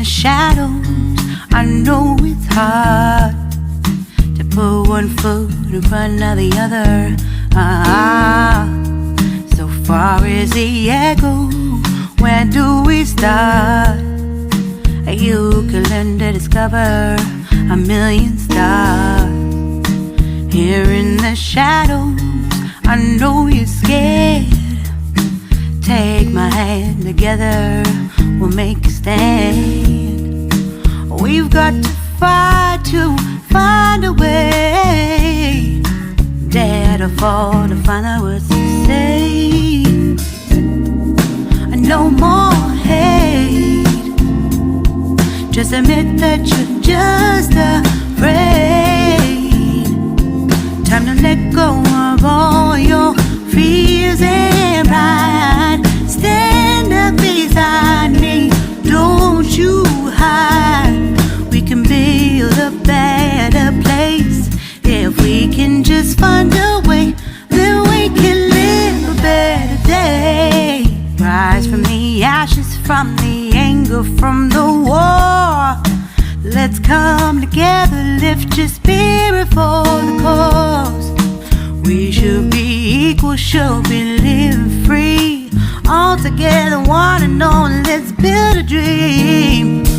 the shadows, I know it's hard to put one foot in front of the other. So far as the echo, where do we start? You can learn to discover a million stars. Here in the shadows, I know you're scared. Take my hand, together we'll make a stand. We've got to fight to find a way. Dare to fall to find out what to say. No more hate. Just admit that you're just afraid. Time to let go of all your fears and pride. Stand up beside me, don't you hide. We can build a better place. If we can just find a way, then we can live a better day. Rise from the ashes, from the anger, from the war. Let's come together, lift your spirit for the cause. We should be equal, should be living free. All together, one and all, let's build a dream.